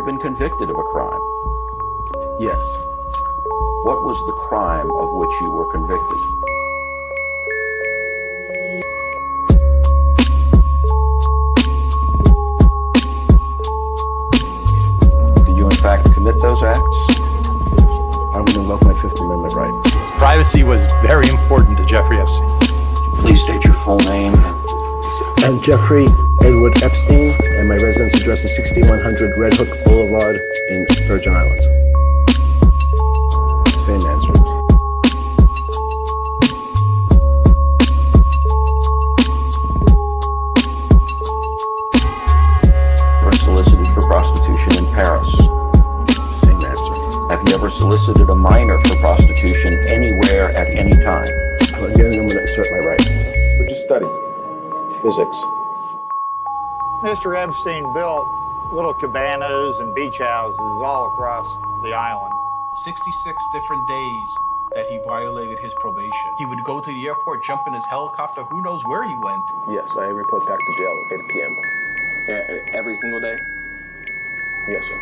been convicted of a crime? Yes. What was the crime of which you were convicted? Did you in fact commit those acts? I would invoke my Fifth Amendment right. Privacy was very important to Jeffrey Epstein. Please state your full name. I'm Jeffrey Edward Epstein, and my residence address is 6100 Red Hook Boulevard in Virgin Islands. Same answer. Were solicited for prostitution in Paris? Same answer. Have you ever solicited a minor for prostitution anywhere at any time? Again, I'm going to assert my right. What'd you study? Physics. Mr. Epstein built little cabanas and beach houses all across the island. 66 different days that he violated his probation. He would go to the airport, jump in his helicopter, who knows where he went. Yes, I report back to jail at 8 p.m. Every single day? Yes, sir.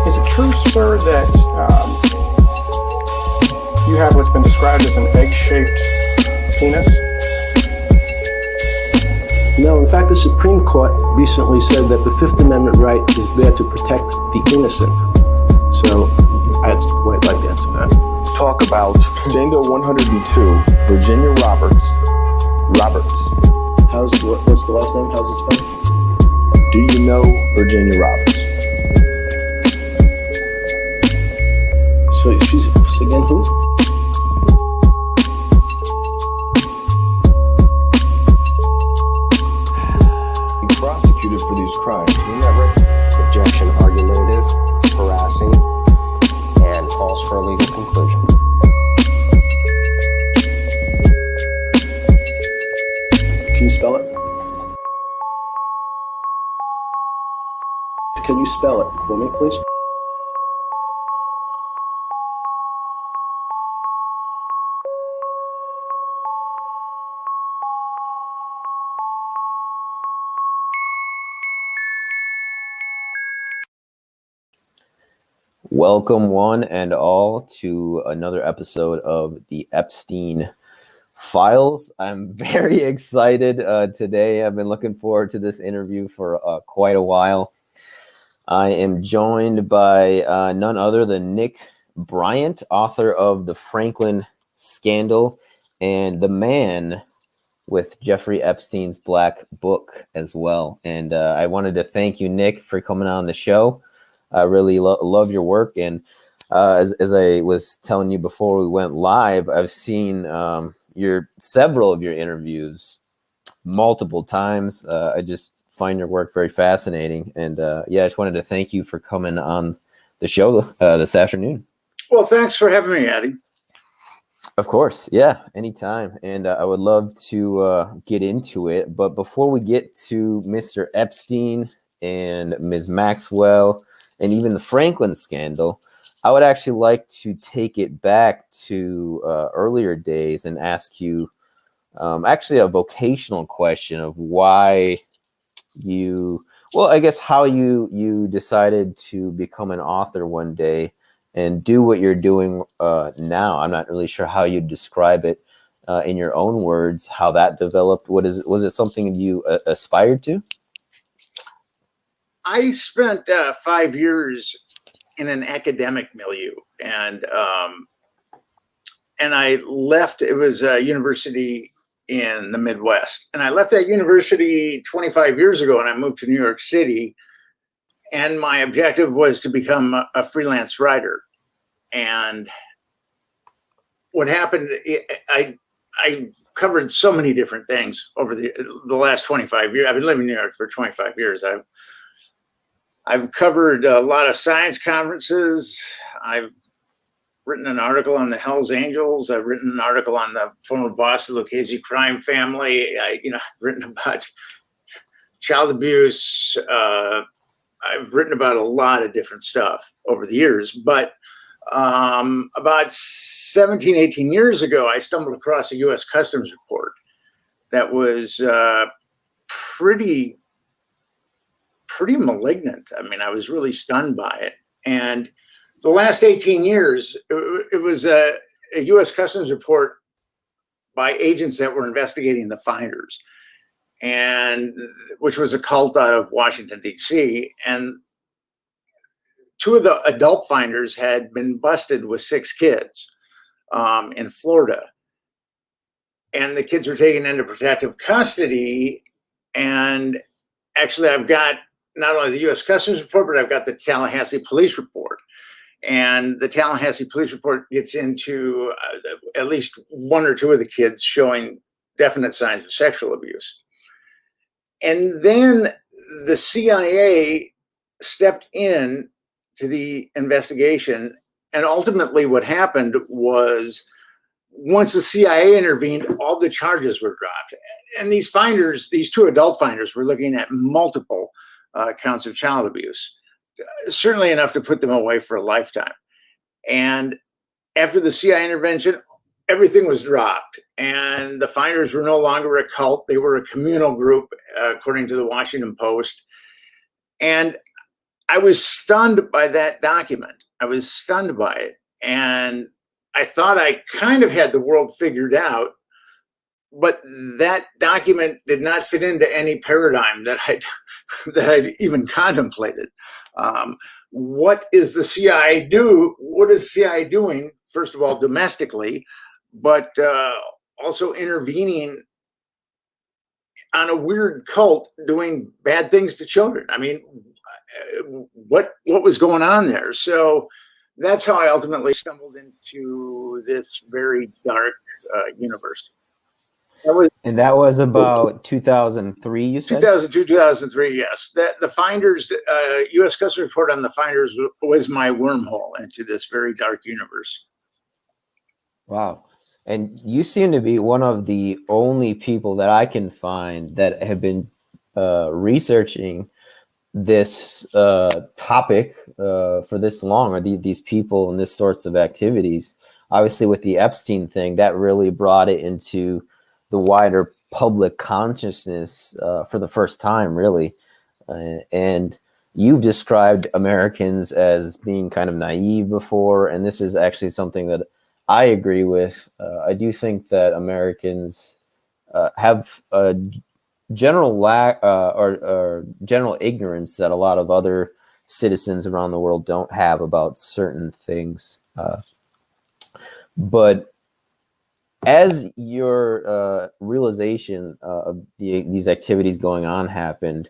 Is it true, sir, that you have what's been described as an egg-shaped penis? No, in fact, the Supreme Court recently said that the Fifth Amendment right is there to protect the innocent. So, that's the way I'd like to answer that. Talk about Jane Doe 102, Virginia Roberts. What's the last name? How's it spelled? Do you know Virginia Roberts? So she's again who? Prosecuted for these crimes, isn't that right? Objection, argumentative, harassing, and calls for a legal conclusion. Can you spell it? Can you spell it for me, please? Welcome, one and all, to another episode of the Epstein Files. I'm very excited today. I've been looking forward to this interview for quite a while. I am joined by none other than Nick Bryant, author of The Franklin Scandal and the man with Jeffrey Epstein's Black Book as well. And I wanted to thank you, Nick, for coming on the show. I really love your work, and as I was telling you before we went live, I've seen several of your interviews multiple times. I just find your work very fascinating, and I just wanted to thank you for coming on the show this afternoon. Well, thanks for having me, Addie. Of course, yeah, anytime, and I would love to get into it. But before we get to Mr. Epstein and Ms. Maxwell, and even the Franklin scandal, I would actually like to take it back to earlier days and ask you actually a vocational question of why how you decided to become an author one day and do what you're doing now. I'm not really sure how you describe it in your own words, how that developed. Was it something you aspired to? I spent 5 years in an academic milieu, and I left. It was a university in the Midwest, and I left that university 25 years ago, and I moved to New York City. And my objective was to become a freelance writer. And what happened? I covered so many different things over the last 25 years. I've been living in New York for 25 years. I've covered a lot of science conferences. I've written an article on the Hells Angels. I've written an article on the former boss of the Lucchese crime family. I've written about child abuse. I've written about a lot of different stuff over the years. But About 17, 18 years ago, I stumbled across a U.S. Customs report that was pretty malignant. I mean, I was really stunned by it. And the last 18 years, it was a U.S. Customs report by agents that were investigating the finders, and which was a cult out of Washington, D.C. And two of the adult finders had been busted with 6 kids in Florida. And the kids were taken into protective custody. And actually, I've got not only the U.S. Customs report, but I've got the Tallahassee police report. And the Tallahassee police report gets into at least 1 or 2 of the kids showing definite signs of sexual abuse. And then the CIA stepped in to the investigation. And ultimately what happened was, once the CIA intervened, all the charges were dropped. And these finders, these 2 adult finders, were looking at multiple counts of child abuse, certainly enough to put them away for a lifetime. And after the CIA intervention, everything was dropped, and the finders were no longer a cult. They were a communal group, according to the Washington Post. And I was stunned by that document. I was stunned by it. And I thought I kind of had the world figured out, but that document did not fit into any paradigm that I'd even contemplated. What is the CIA do? What is CIA doing? First of all, domestically, but also intervening on a weird cult doing bad things to children. I mean, what was going on there? So that's how I ultimately stumbled into this very dark universe. That was about 2003, you said? 2002, 2003, yes. The finders, U.S. Customs report on the finders was my wormhole into this very dark universe. Wow. And you seem to be one of the only people that I can find that have been researching this topic for this long, or these people and this sorts of activities. Obviously, with the Epstein thing, that really brought it into the wider public consciousness for the first time, really. And you've described Americans as being kind of naive before, and this is actually something that I agree with. I do think that Americans have a general lack or general ignorance that a lot of other citizens around the world don't have about certain things. But as your realization of these activities going on happened,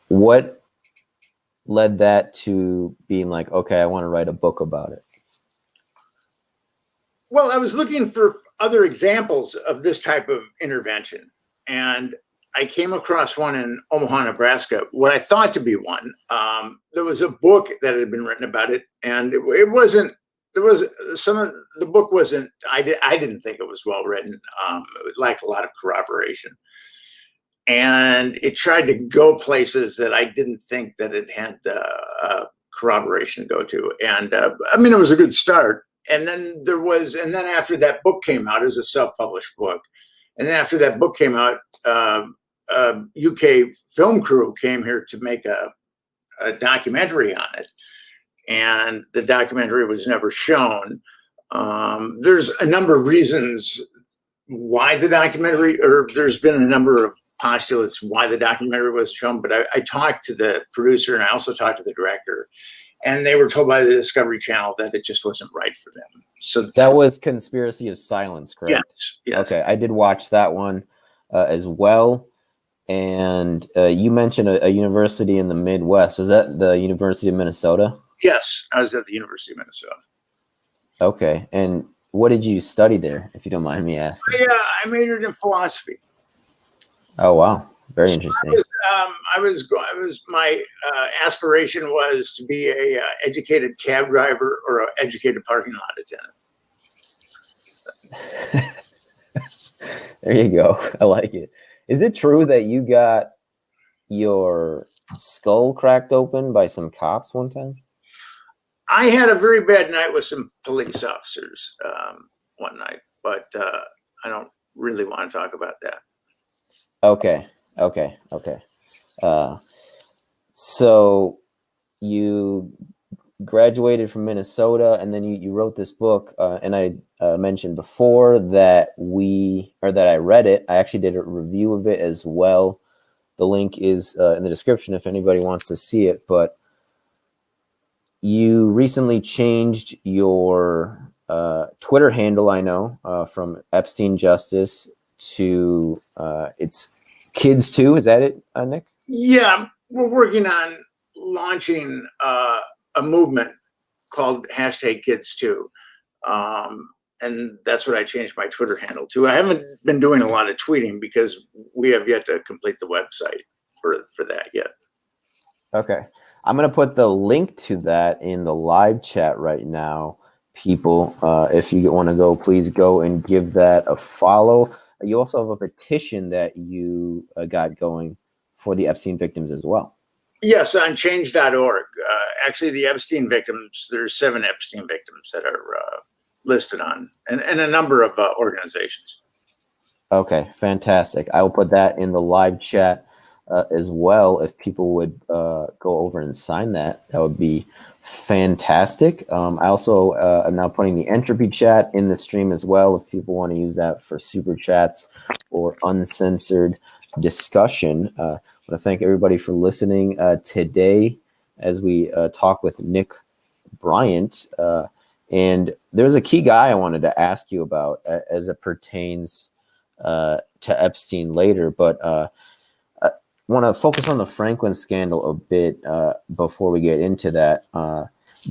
what led that to being like, okay, I want to write a book about it? Well, I was looking for other examples of this type of intervention, and I came across one in Omaha, Nebraska, what I thought to be one. There was a book that had been written about it, and it wasn't, there was some of the book wasn't, I didn't think it was well written. It lacked a lot of corroboration. And it tried to go places that I didn't think that it had corroboration to go to. And I mean, it was a good start. And then after that book came out, it was a self-published book. And then after that book came out, UK film crew came here to make a documentary on it. And the documentary was never shown. There's a number of reasons why the documentary, or there's been a number of postulates why the documentary was shown, but I talked to the producer and I also talked to the director, and they were told by the Discovery Channel that it just wasn't right for them. So that was Conspiracy of Silence, correct? Yes. Okay, I did watch that one as well. And you mentioned a university in the Midwest. Was that the University of Minnesota? Yes, I was at the University of Minnesota. Okay, and what did you study there, if you don't mind me asking? I majored in philosophy. Oh wow, very interesting. My aspiration was to be a educated cab driver or an educated parking lot attendant. There you go. I like it. Is it true that you got your skull cracked open by some cops one time? I had a very bad night with some police officers one night, but I don't really want to talk about that. Okay. So you graduated from Minnesota, and then you wrote this book, and I mentioned before that I read it. I actually did a review of it as well. The link is in the description if anybody wants to see it. But you recently changed your Twitter handle, I know, from Epstein Justice to it's Kids Too. Is that it, Nick? Yeah, we're working on launching a movement called #KidsToo. And that's what I changed my Twitter handle to. I haven't been doing a lot of tweeting because we have yet to complete the website for that yet. Okay. I'm going to put the link to that in the live chat right now, people. If you want to go, please go and give that a follow. You also have a petition that you got going for the Epstein victims as well. Yes, on change.org. Actually, the Epstein victims, there's 7 Epstein victims that are listed on, and a number of organizations. Okay, fantastic. I will put that in the live chat as well. If people would go over and sign that, that would be fantastic. I also am now putting the entropy chat in the stream as well, if people want to use that for super chats or uncensored discussion. I want to thank everybody for listening today as we talk with Nick Bryant. And there's a key guy I wanted to ask you about as it pertains to Epstein later, but I want to focus on the Franklin scandal a bit before we get into that.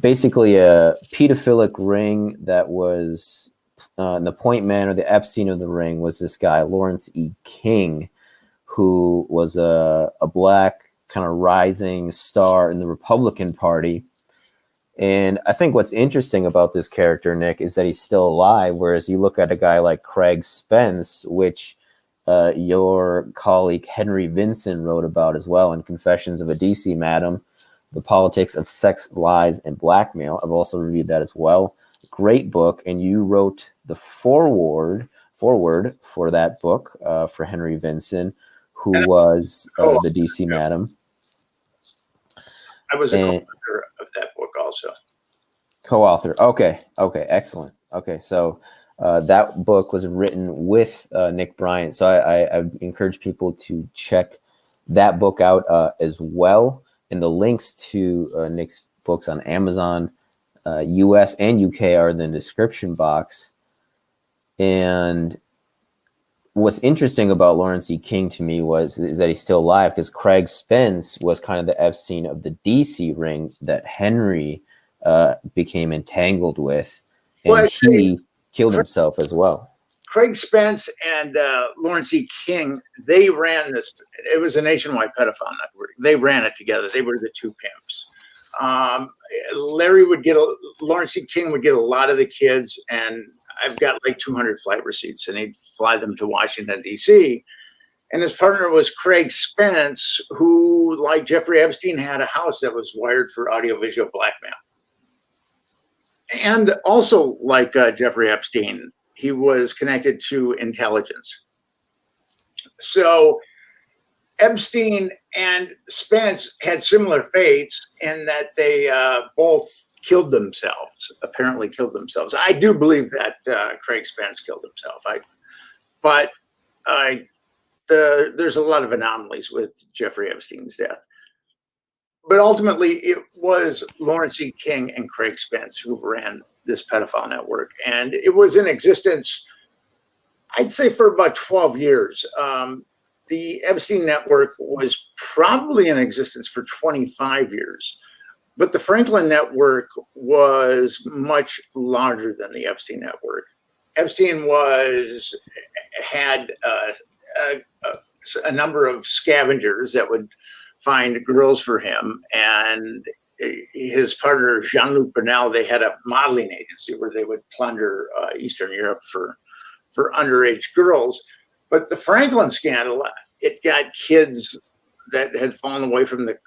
Basically, a pedophilic ring that was the point man, or the Epstein of the ring, was this guy, Lawrence E. King, who was a black kind of rising star in the Republican Party. And I think what's interesting about this character, Nick, is that he's still alive, whereas you look at a guy like Craig Spence, which your colleague Henry Vinson wrote about as well in Confessions of a DC Madam, The Politics of Sex, Lies, and Blackmail. I've also reviewed that as well. Great book. And you wrote the forward for that book for Henry Vinson, who was the DC Madam. I was a co-author of that book also. Co-author. Okay, excellent. Okay, so that book was written with Nick Bryant. So I encourage people to check that book out as well. And the links to Nick's books on Amazon, US and UK, are in the description box. And what's interesting about Lawrence E. King to me is that he's still alive, because Craig Spence was kind of the Epstein of the DC ring that Henry became entangled with, and he killed himself as well. Craig Spence and Lawrence E. King, they ran this. It was a nationwide pedophile network. They ran it together. They were the two pimps. Lawrence E. King would get a lot of the kids, and I've got like 200 flight receipts, and he'd fly them to Washington, D.C. And his partner was Craig Spence, who, like Jeffrey Epstein, had a house that was wired for audiovisual blackmail. And also, like Jeffrey Epstein, he was connected to intelligence. So Epstein and Spence had similar fates in that they both apparently killed themselves. I do believe that Craig Spence killed himself. But there's a lot of anomalies with Jeffrey Epstein's death. But ultimately, it was Lawrence E. King and Craig Spence who ran this pedophile network. And it was in existence, I'd say, for about 12 years. The Epstein network was probably in existence for 25 years. But the Franklin network was much larger than the Epstein network. Epstein had a number of scavengers that would find girls for him, and his partner Jean-Luc Brunel, they had a modeling agency where they would plunder Eastern Europe for underage girls. But the Franklin scandal, it got kids that had fallen away from that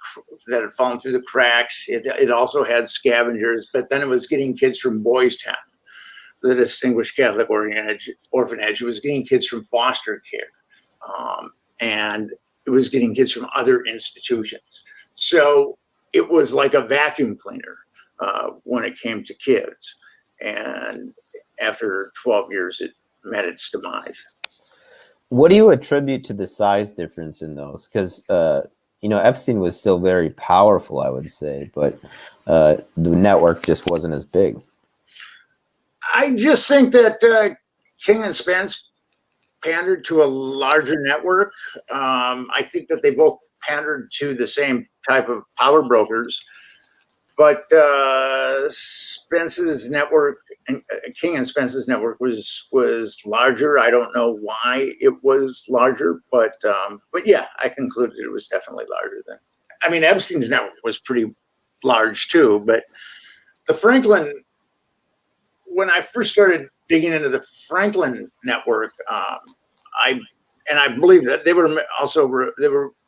had fallen through the cracks. It also had scavengers, but then it was getting kids from Boys Town, the Distinguished Catholic Orphanage. It was getting kids from foster care, and it was getting kids from other institutions. So it was like a vacuum cleaner when it came to kids. And after 12 years, it met its demise. What do you attribute to the size difference in those? Because Epstein was still very powerful, I would say, but the network just wasn't as big. I just think that King and Spence pandered to a larger network. I think that they both pandered to the same type of power brokers, but Spence's network, King and Spence's network, was larger. I don't know why it was larger, but yeah, I concluded it was definitely larger than. I mean, Epstein's network was pretty large too, but the Franklin. When I first started digging into the Franklin network, I believe that they were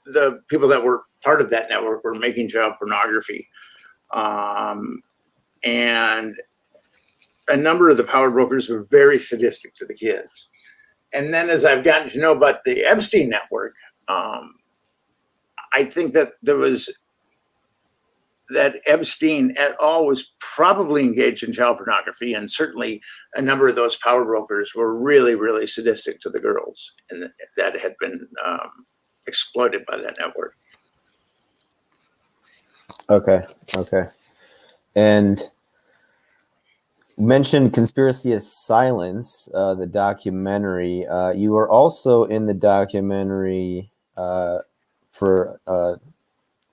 the people that were part of that network were making child pornography, and a number of the power brokers were very sadistic to the kids. And then as I've gotten to know about the Epstein network, I think that that Epstein et al. Was probably engaged in child pornography, and certainly a number of those power brokers were really, really sadistic to the girls, and that had been exploited by that network. Okay. And mentioned Conspiracy of Silence, the documentary. You were also in the documentary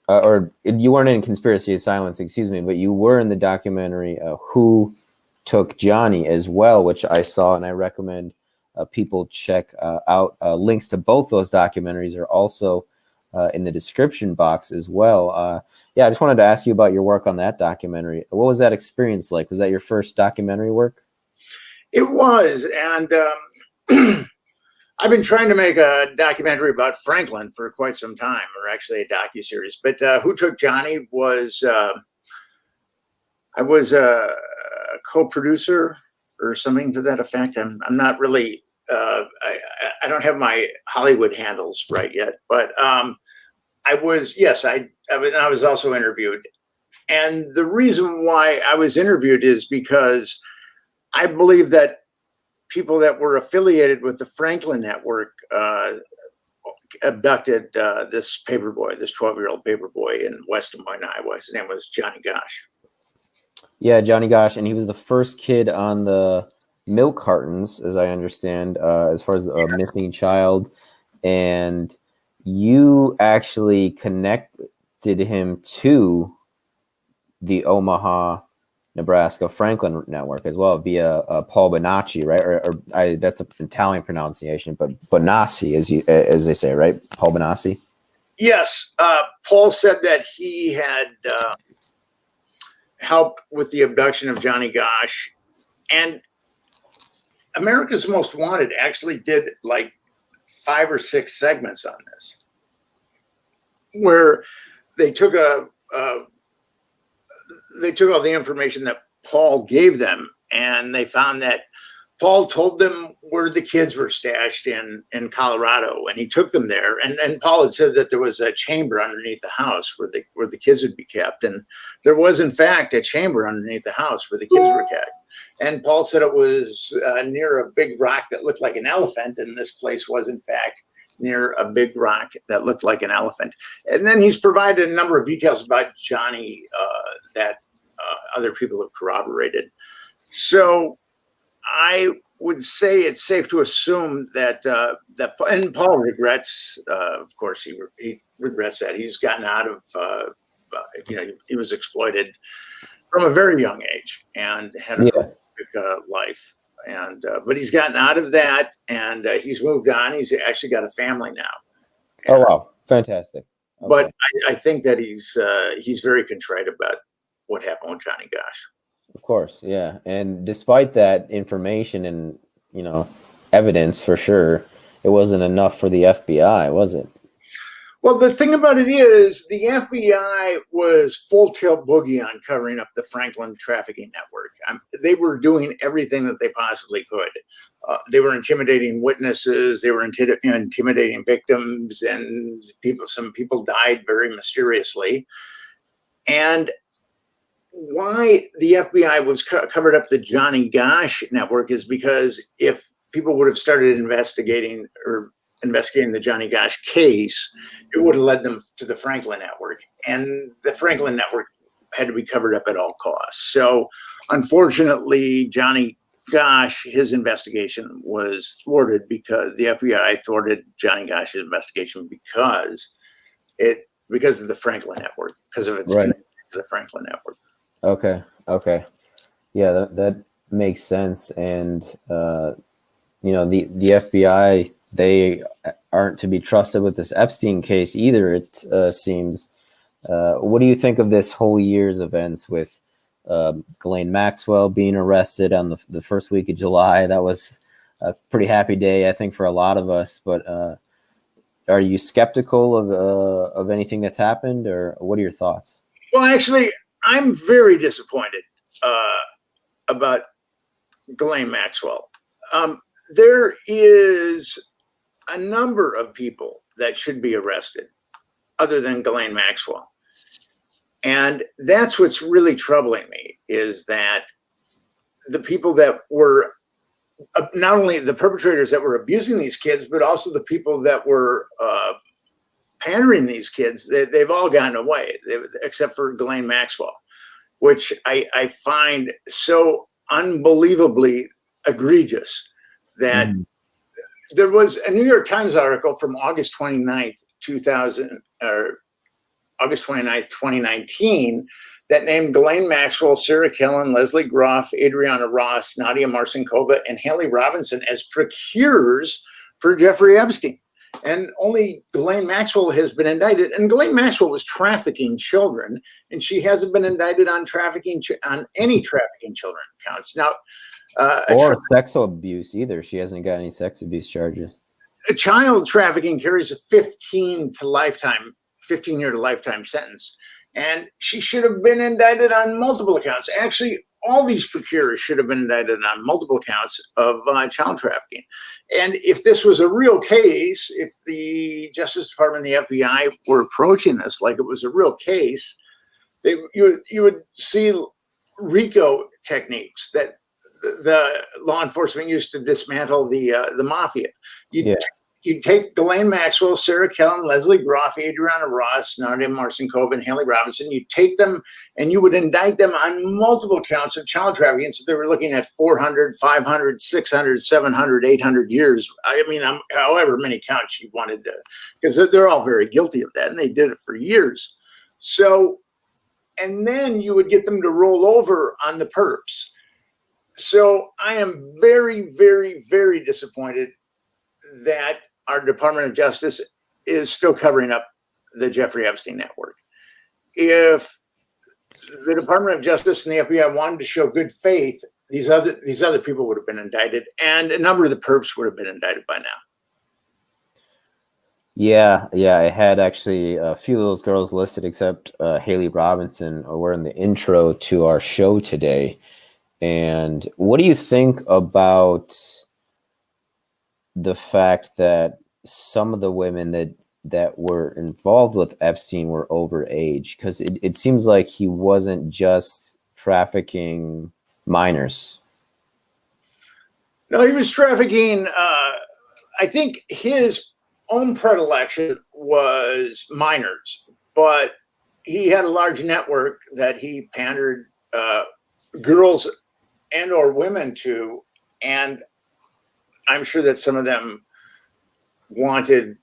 or you weren't in Conspiracy of Silence, excuse me, but you were in the documentary Who Took Johnny as well, which I saw, and I recommend people check out. Links to both those documentaries are also in the description box as well. I just wanted to ask you about your work on that documentary. What was that experience like? Was that your first documentary work? It was, and I've been trying to make a documentary about Franklin for quite some time, or actually a docuseries. But Who Took Johnny was, I was a co-producer or something to that effect. I'm not really, I don't have my Hollywood handles right yet, but I was, yes, I was also interviewed. And the reason why I was interviewed is because I believe that people that were affiliated with the Franklin network abducted this paperboy, this 12-year-old paperboy in West Des Moines, Iowa. His name was Johnny Gosch. Yeah, Johnny Gosch, and he was the first kid on the milk cartons, as I understand, as far as a missing child. And you actually connected him to the Omaha, Nebraska Franklin network as well via Paul Bonacci, right? Or that's an Italian pronunciation, but Bonacci, as they say, right? Paul Bonacci. Yes, Paul said that he had helped with the abduction of Johnny Gosch, and America's Most Wanted actually did like 5 or 6 segments on this, where they took all the information that Paul gave them, and they found that Paul told them where the kids were stashed in Colorado, and he took them there. And Paul had said that there was a chamber underneath the house where the kids would be kept, and there was in fact a chamber underneath the house where the kids were kept. And Paul said it was near a big rock that looked like an elephant, and this place was in fact near a big rock that looked like an elephant. And then he's provided a number of details about Johnny that other people have corroborated. So I would say it's safe to assume that and Paul regrets, of course, he regrets that he's gotten out of, he was exploited from a very young age and had a horrific life. And but he's gotten out of that, and he's moved on. He's actually got a family now. Oh wow, fantastic! Okay. But I think that he's very contrite about what happened with Johnny Gosch. Of course, yeah. And despite that information and evidence, for sure, it wasn't enough for the FBI, was it? Well, the thing about it is the FBI was full tilt boogie on covering up the Franklin trafficking network. They were doing everything that they possibly could. They were intimidating witnesses. They were intimidating victims, and some people died very mysteriously. And why the FBI was covered up the Johnny Gosch network is because if people would have started investigating the Johnny Gosch case, it would have led them to the Franklin network. And the Franklin network had to be covered up at all costs. So unfortunately, Johnny Gosch, his investigation was thwarted because the FBI thwarted Johnny Gosch's investigation because of the Franklin network, because of its connection to the Franklin network. Okay. Yeah, that makes sense. And, the FBI, they aren't to be trusted with this Epstein case either, it seems. What do you think of this whole year's events with Ghislaine Maxwell being arrested on the first week of July? That was a pretty happy day, I think, for a lot of us. But are you skeptical of anything that's happened, or what are your thoughts? Well, actually, I'm very disappointed about Ghislaine Maxwell. There is a number of people that should be arrested other than Ghislaine Maxwell. And that's what's really troubling me, is that the people that were not only the perpetrators that were abusing these kids, but also the people that were pandering these kids, they've all gotten away, except for Ghislaine Maxwell, which I find so unbelievably egregious that there was a New York Times article from August 29th, 2019, that named Ghislaine Maxwell, Sarah Killen, Leslie Groff, Adriana Ross, Nadia Marcinkova, and Haley Robinson as procurers for Jeffrey Epstein. And only Ghislaine Maxwell has been indicted. And Ghislaine Maxwell was trafficking children, and she hasn't been indicted on any trafficking children counts. Now, or sexual abuse either. She hasn't got any sex abuse charges. Child trafficking carries a 15-year to lifetime sentence. And she should have been indicted on multiple accounts. Actually, all these procurers should have been indicted on multiple counts of child trafficking. And if this was a real case, if the Justice Department and the FBI were approaching this like it was a real case, you would see RICO techniques that the law enforcement used to dismantle the mafia. You'd take Ghislaine Maxwell, Sarah Killen, Leslie Groff, Adriana Ross, Nadia Marcinkova, and Haley Robinson. You'd take them and you would indict them on multiple counts of child trafficking. So they were looking at 400, 500, 600, 700, 800 years. I mean, however many counts you wanted to, because they're all very guilty of that, and they did it for years. So, and then you would get them to roll over on the perps. So I am very, very, very disappointed that our Department of Justice is still covering up the Jeffrey Epstein network. If the Department of Justice and the FBI wanted to show good faith, these other people would have been indicted, and a number of the perps would have been indicted by now. Yeah, I had actually a few of those girls listed, except Haley Robinson, were in the intro to our show today. And what do you think about the fact that some of the women that were involved with Epstein were overage? Because it seems like he wasn't just trafficking minors. No, he was trafficking. I think his own predilection was minors, but he had a large network that he pandered girls and or women to, and I'm sure that some of them wanted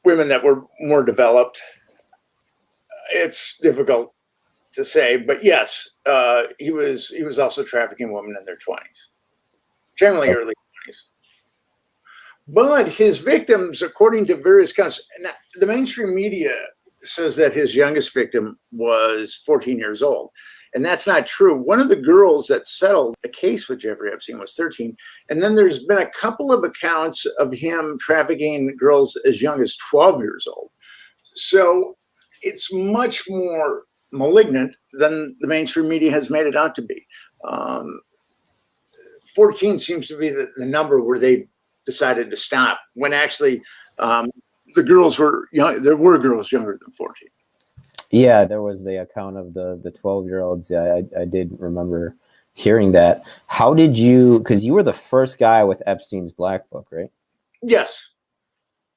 women that were more developed. It's difficult to say, but yes, he was also trafficking women in their 20s, generally early 20s. But his victims, according to various accounts, the mainstream media says that his youngest victim was 14 years old. And that's not true. One of the girls that settled a case with Jeffrey Epstein was 13. And then there's been a couple of accounts of him trafficking girls as young as 12 years old. So it's much more malignant than the mainstream media has made it out to be. 14 seems to be the number where they decided to stop, when actually the girls were young. There were girls younger than 14. Yeah, there was the account of the 12-year-olds. Yeah, I did remember hearing that. How did you, because you were the first guy with Epstein's Black Book, right? Yes.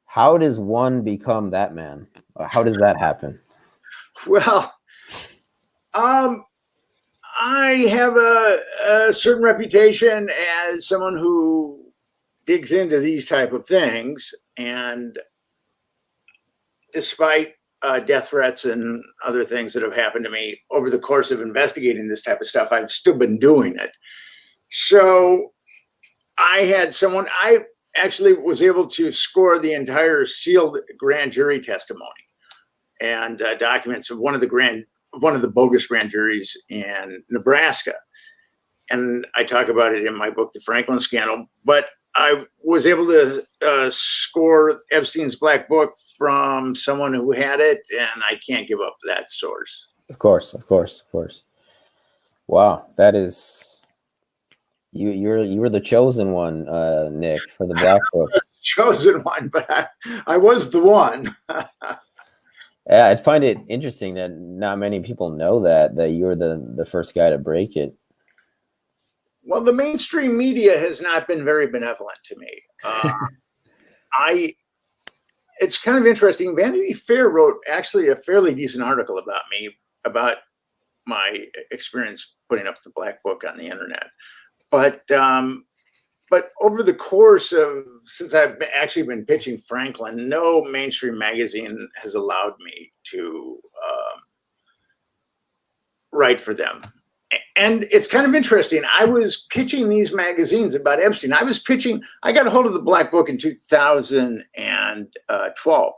How does one become that man? How does that happen? Well, I have a certain reputation as someone who digs into these type of things, and despite death threats and other things that have happened to me over the course of investigating this type of stuff, I've still been doing it. So I actually was able to score the entire sealed grand jury testimony and documents of one of the bogus grand juries in Nebraska. And I talk about it in my book, The Franklin Scandal. But I was able to score Epstein's Black Book from someone who had it, and I can't give up that source. Of course. Wow, that is you were the chosen one, Nick, for the Black Book. Chosen one, but I was the one. Yeah, I find it interesting that not many people know that you're the first guy to break it. Well, the mainstream media has not been very benevolent to me. It's kind of interesting. Vanity Fair wrote actually a fairly decent article about me, about my experience putting up the Black Book on the internet. But over the course of, since I've actually been pitching Franklin, no mainstream magazine has allowed me to write for them. And it's kind of interesting. I was pitching these magazines about Epstein. I got a hold of the Black Book in 2012,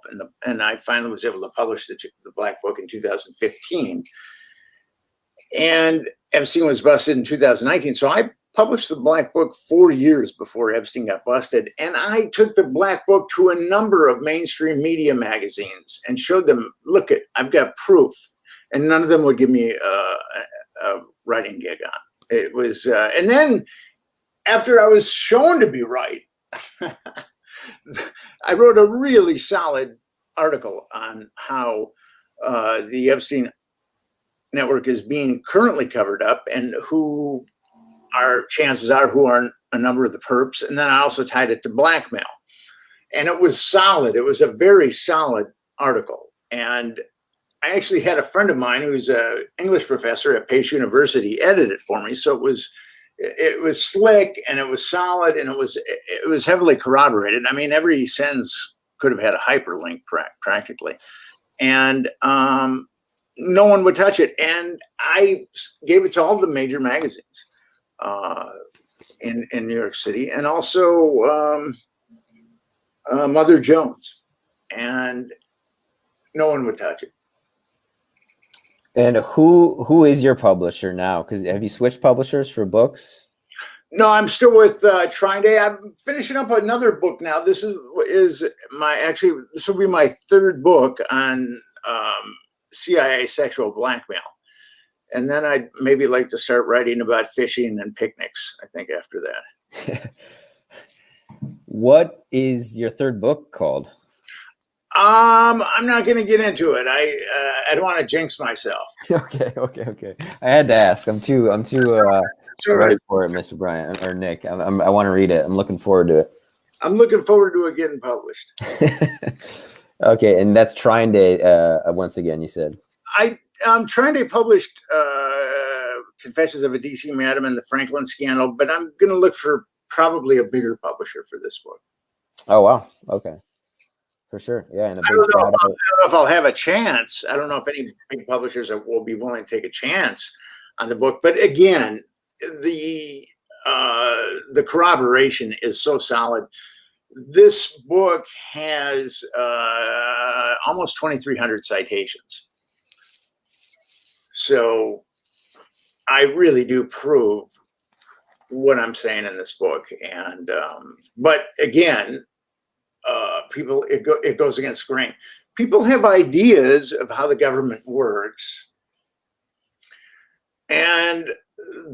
and I finally was able to publish the Black Book in 2015. And Epstein was busted in 2019. So I published the Black Book 4 years before Epstein got busted. And I took the Black Book to a number of mainstream media magazines and showed them, look, I've got proof. And none of them would give me a writing gig on. It was, and then after I was shown to be right, I wrote a really solid article on how the Epstein network is being currently covered up and who our chances are, who are a number of the perps. And then I also tied it to blackmail. And it was solid. It was a very solid article. And I actually had a friend of mine who's an English professor at Pace University edit it for me. So it was slick and it was solid and it was heavily corroborated. I mean, every sentence could have had a hyperlink practically. And no one would touch it. And I gave it to all the major magazines in New York City, and also Mother Jones, and no one would touch it. And who is your publisher now? Because have you switched publishers for books? No, I'm still with Trying Day. I'm finishing up another book now. This will be my third book on CIA sexual blackmail. And then I'd maybe like to start writing about fishing and picnics, I think, after that. What is your third book called? I'm not going to get into it. I don't want to jinx myself. Okay. I had to ask. I'm too ready for it, Mr. Bryant or Nick. I want to read it. I'm looking forward to it. I'm looking forward to it getting published. Okay, and that's Trying Day. Once again, you said. Trying Day published Confessions of a DC Madam and the Franklin Scandal, but I'm going to look for probably a bigger publisher for this book. Oh wow! Okay. For sure, yeah. And I don't know if I'll have a chance. I don't know if any big publishers will be willing to take a chance on the book. But again, the corroboration is so solid. This book has almost 2,300 citations. So I really do prove what I'm saying in this book. And but again, it goes against the grain. people have ideas of how the government works, and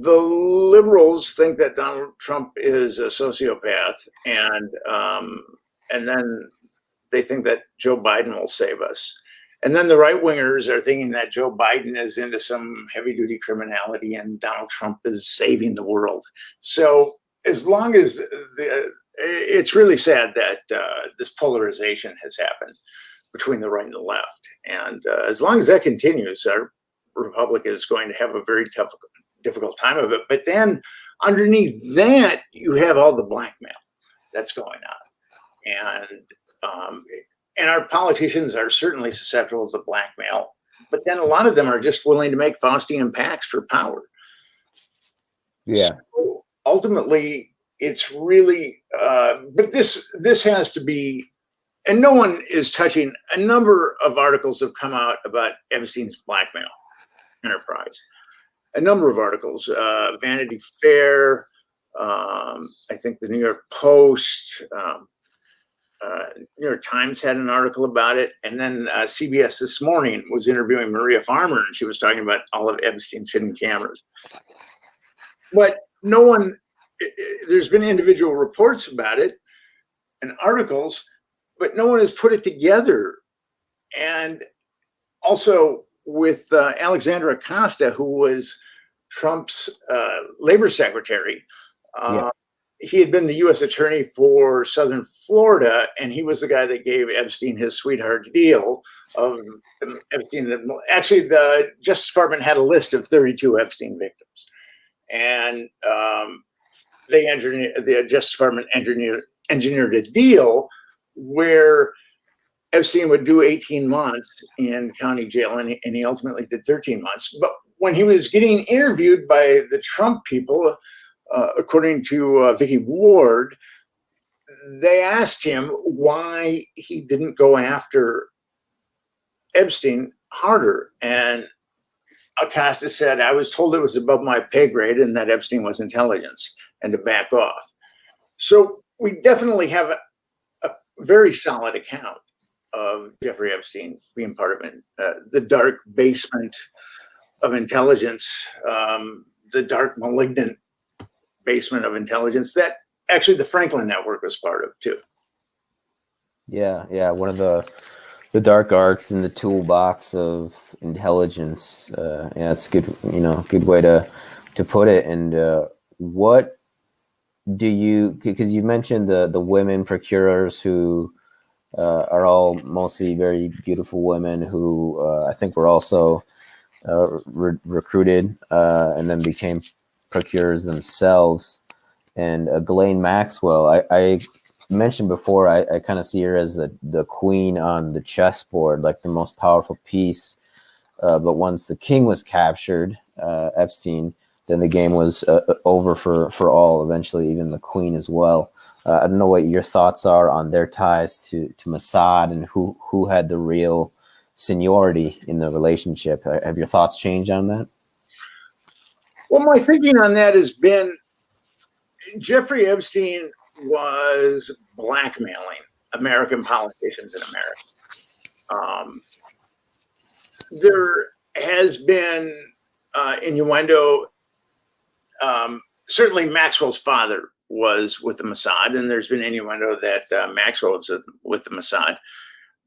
the liberals think that Donald Trump is a sociopath, and then they think that Joe Biden will save us. And then the right wingers are thinking that Joe Biden is into some heavy duty criminality and Donald Trump is saving the world. So as long as it's really sad that this polarization has happened between the right and the left. And as long as that continues, our republic is going to have a very difficult time of it. But then underneath that, you have all the blackmail that's going on. And our politicians are certainly susceptible to blackmail, but then a lot of them are just willing to make Faustian pacts for power. Yeah. So ultimately, it's really, but this has to be, and no one is touching. A number of articles have come out about Epstein's blackmail enterprise. A number of articles, Vanity Fair, I think the New York Post, New York Times had an article about it. And then CBS This Morning was interviewing Maria Farmer, and she was talking about all of Epstein's hidden cameras. But no one, there's been individual reports about it and articles, but no one has put it together. And also with Alexandra Acosta, who was Trump's labor secretary, he had been the U.S. attorney for Southern Florida, and he was the guy that gave Epstein his sweetheart deal of Epstein. Actually, the Justice Department had a list of 32 Epstein victims, and the Justice Department engineered a deal where Epstein would do 18 months in county jail, and he ultimately did 13 months. But when he was getting interviewed by the Trump people, according to Vicky Ward, they asked him why he didn't go after Epstein harder. And Acosta said, I was told it was above my pay grade and that Epstein was intelligence and to back off. So we definitely have a very solid account of Jeffrey Epstein being part of the dark basement of intelligence, the dark malignant basement of intelligence that actually the Franklin Network was part of too. Yeah. One of the dark arts in the toolbox of intelligence. Yeah, that's good. Good way to put it. And what do you? Because you mentioned the women procurers who are all mostly very beautiful women who I think were also recruited and then became procurers themselves. And Ghislaine Maxwell, I mentioned before, I kind of see her as the queen on the chessboard, like the most powerful piece. But once the king was captured, Epstein, then the game was over for all, eventually even the queen as well. I don't know what your thoughts are on their ties to Mossad and who had the real seniority in the relationship. Have your thoughts changed on that? Well, my thinking on that has been Jeffrey Epstein was blackmailing American politicians in America. There has been innuendo. Certainly Maxwell's father was with the Mossad, and there's been innuendo that Maxwell was with the Mossad.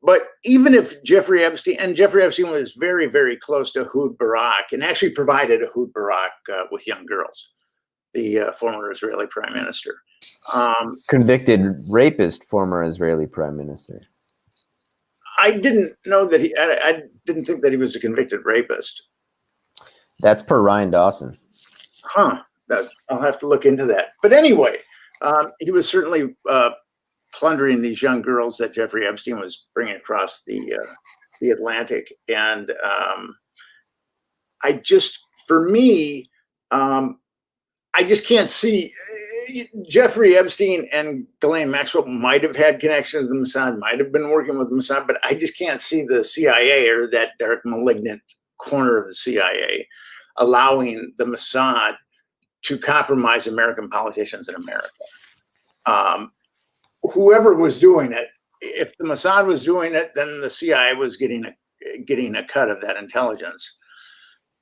But even if Jeffrey Epstein was very, very close to Ehud Barak and actually provided Ehud Barak with young girls, the former Israeli prime minister. Convicted rapist, former Israeli prime minister. I didn't know that I didn't think that he was a convicted rapist. That's per Ryan Dawson. Huh. I'll have to look into that. But anyway, he was certainly plundering these young girls that Jeffrey Epstein was bringing across the Atlantic. And I just can't see. Jeffrey Epstein and Ghislaine Maxwell might have had connections to the Mossad, might have been working with the Mossad, but I just can't see the CIA or that dark malignant corner of the CIA allowing the Mossad to compromise American politicians in America. Whoever was doing it if the Mossad was doing it, then the CIA was getting a cut of that intelligence.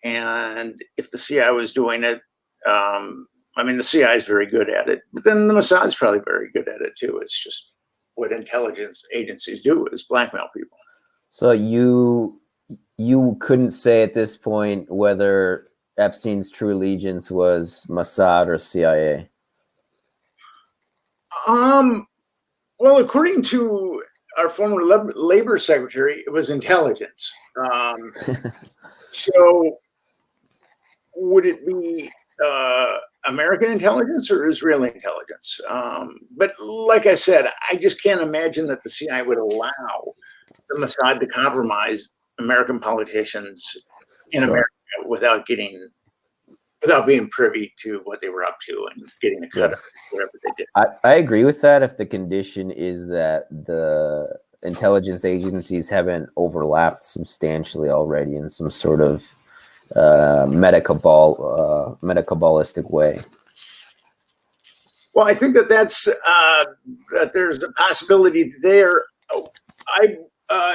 And if the CIA was doing it, the CIA is very good at it, but then the Mossad is probably very good at it too. It's just what intelligence agencies do is blackmail people. So you couldn't say at this point whether Epstein's true allegiance was Mossad or CIA? Well, according to our former labor secretary, it was intelligence. So would it be American intelligence or Israeli intelligence? But like I said, I just can't imagine that the CIA would allow the Mossad to compromise American politicians in America without being privy to what they were up to and getting a cut of whatever they did. I agree with that if the condition is that the intelligence agencies haven't overlapped substantially already in some sort of metacabalistic way. Well, I think that's that there's a possibility there.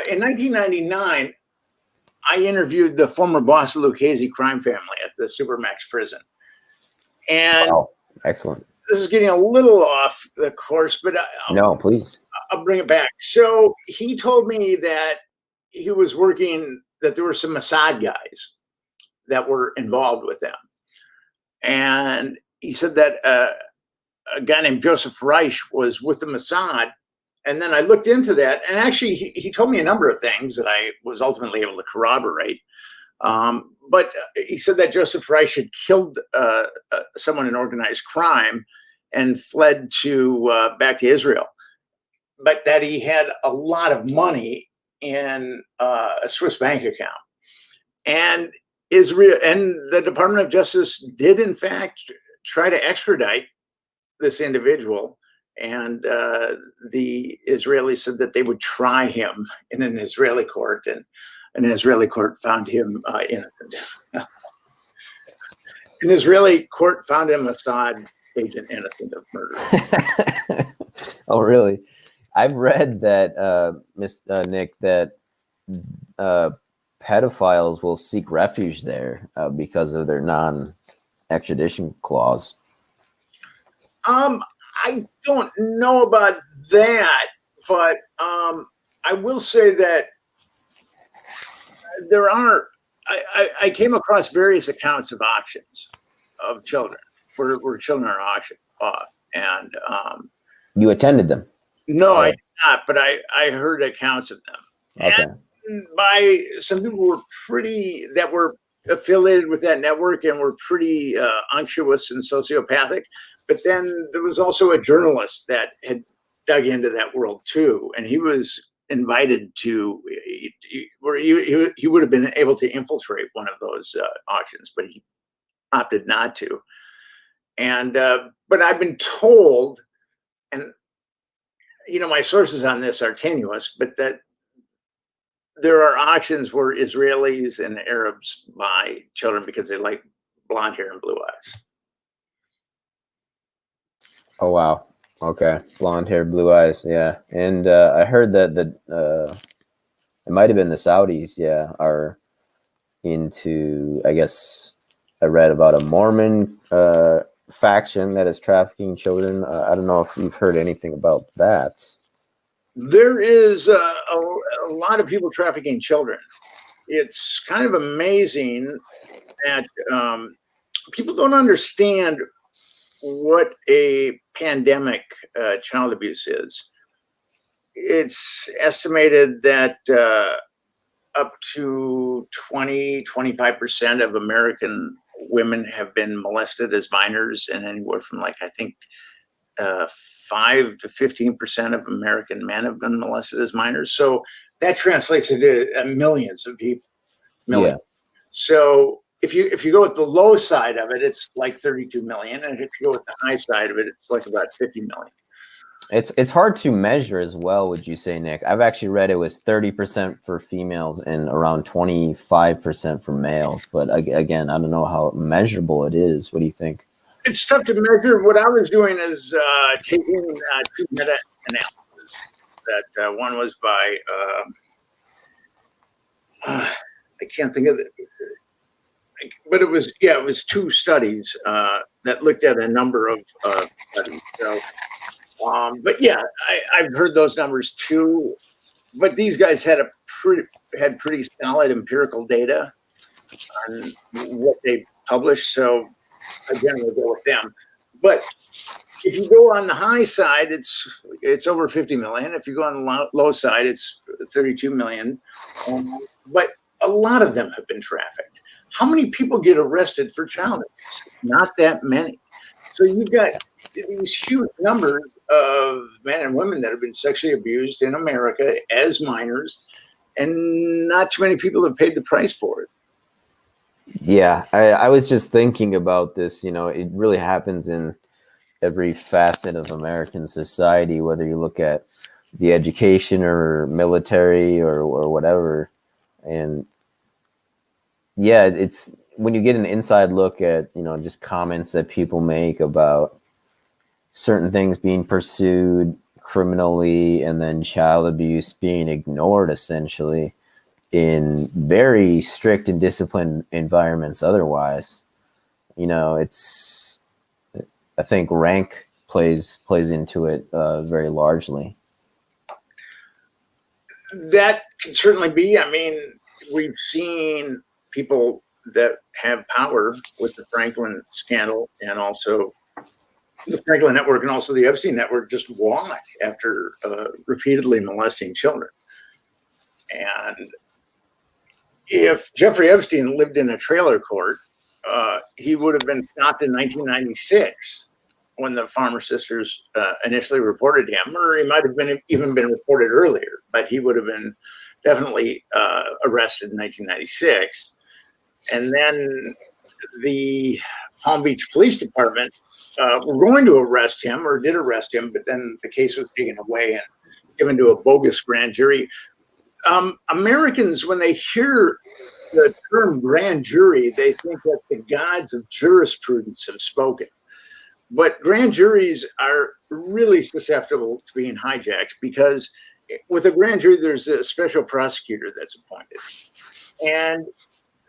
In 1999, I interviewed the former boss of the Lucchese crime family at the Supermax prison. And wow. Excellent. This is getting a little off the course, but no, please. I'll bring it back. So he told me that he was that there were some Mossad guys that were involved with them. And he said that a guy named Joseph Reich was with the Mossad. And then I looked into that, and actually he told me a number of things that I was ultimately able to corroborate. But he said that Joseph Reich had killed someone in organized crime and fled back to Israel, but that he had a lot of money in a Swiss bank account. And Israel and the Department of Justice did, in fact, try to extradite this individual. And the Israelis said that they would try him in an Israeli court, and an Israeli court found him innocent. An Israeli court found him Mossad agent innocent of murder. Oh, really? I've read that, Nick, that pedophiles will seek refuge there because of their non-extradition clause. I don't know about that, but I will say that there are. I came across various accounts of auctions of children where children are auctioned off, and you attended them? No, I did not, but I heard accounts of them. Okay. And by some people that were affiliated with that network and were pretty unctuous and sociopathic. But then there was also a journalist that had dug into that world too, and he was invited to, where he would have been able to infiltrate one of those auctions, but he opted not to. And but I've been told, and my sources on this are tenuous, but that there are auctions where Israelis and Arabs buy children because they like blonde hair and blue eyes. Oh, wow. Okay. Blonde hair, blue eyes. Yeah. And I heard that it might have been the Saudis, are into, I guess I read about a Mormon faction that is trafficking children. I don't know if you've heard anything about that. There is a lot of people trafficking children. It's kind of amazing that people don't understand what a pandemic child abuse is. It's estimated that up to 20-25% of American women have been molested as minors, and anywhere from 5 to 15% of American men have been molested as minors. So that translates into millions of people. Million. Yeah. So if you go with the low side of it, it's like 32 million, and if you go with the high side of it, it's like about 50 million. It's hard to measure as well, would you say, Nick? I've actually read it was 30% for females and around 25% for males. But again, I don't know how measurable it is. What do you think? It's tough to measure. What I was doing is taking two meta-analyses that one was by, I can't think of it, but it was 2 studies that looked at a number of studies. So, but yeah, I've heard those numbers too. But these guys had pretty solid empirical data on what they published, so I generally go with them. But if you go on the high side, it's over 50 million. If you go on the low side, it's 32 million. But a lot of them have been trafficked. How many people get arrested for child abuse? Not that many. So you've got these huge numbers of men and women that have been sexually abused in America as minors, and not too many people have paid the price for it. Yeah, I was just thinking about this. It really happens in every facet of American society, whether you look at the education or military or whatever. And yeah, it's when you get an inside look at, just comments that people make about certain things being pursued criminally and then child abuse being ignored essentially in very strict and disciplined environments otherwise. I think rank plays into it very largely. That can certainly be. I mean, we've seen people that have power with the Franklin scandal and also the Franklin network and also the Epstein network just walk after repeatedly molesting children. And if Jeffrey Epstein lived in a trailer court, he would have been stopped in 1996 when the Farmer sisters initially reported him, or he might have even been reported earlier, but he would have been definitely arrested in 1996. And then the Palm Beach Police Department were going to arrest him or did arrest him, but then the case was taken away and given to a bogus grand jury. Americans, when they hear the term grand jury, they think that the gods of jurisprudence have spoken. But grand juries are really susceptible to being hijacked because with a grand jury, there's a special prosecutor that's appointed. And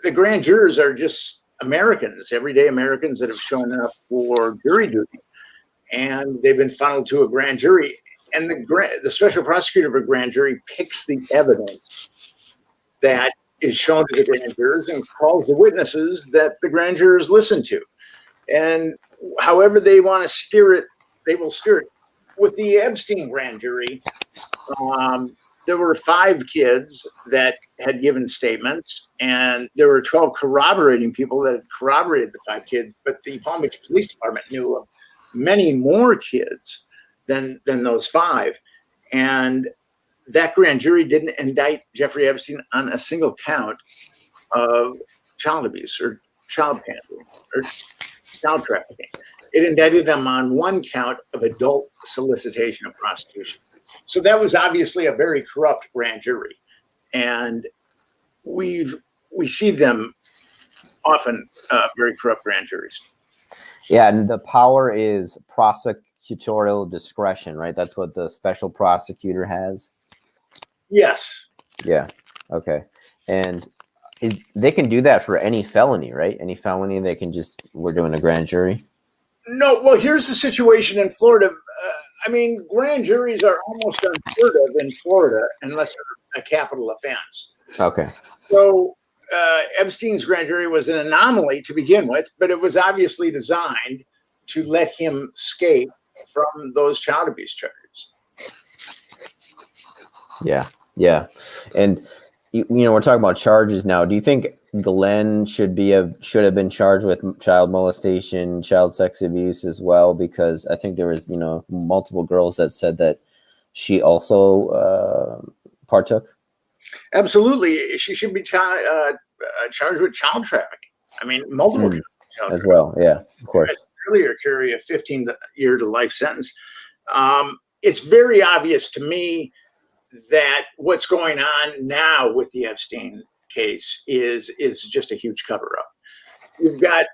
the grand jurors are just Americans, everyday Americans that have shown up for jury duty. And they've been funneled to a grand jury. And the special prosecutor of a grand jury picks the evidence that is shown to the grand jurors and calls the witnesses that the grand jurors listen to. And however they want to steer it, they will steer it. With the Epstein grand jury, there were 5 kids that had given statements, and there were 12 corroborating people that had corroborated the 5 kids, but the Palm Beach Police Department knew of many more kids than those 5. And that grand jury didn't indict Jeffrey Epstein on a single count of child abuse or child pandering or child trafficking. It indicted him on 1 count of adult solicitation of prostitution. So that was obviously a very corrupt grand jury. And we see them often, very corrupt grand juries. Yeah, and the power is prosecutorial discretion, right? That's what the special prosecutor has. Yes. Yeah. Okay. And they can do that for any felony, right? Any felony, we're doing a grand jury. No, well, here's the situation in Florida. I mean, grand juries are almost unheard of in Florida unless they're a capital offense. Okay. So Epstein's grand jury was an anomaly to begin with, but it was obviously designed to let him escape from those child abuse charges. Yeah. Yeah. And, we're talking about charges now. Do you think Glenn should have been charged with child molestation, child sex abuse as well? Because I think there was, multiple girls that said that she also partook. Absolutely. She should be charged with child trafficking. I mean, multiple child as well. Yeah, of course. Earlier, carry a 15-year to life sentence. It's very obvious to me that what's going on now with the Epstein case is just a huge cover-up. You've got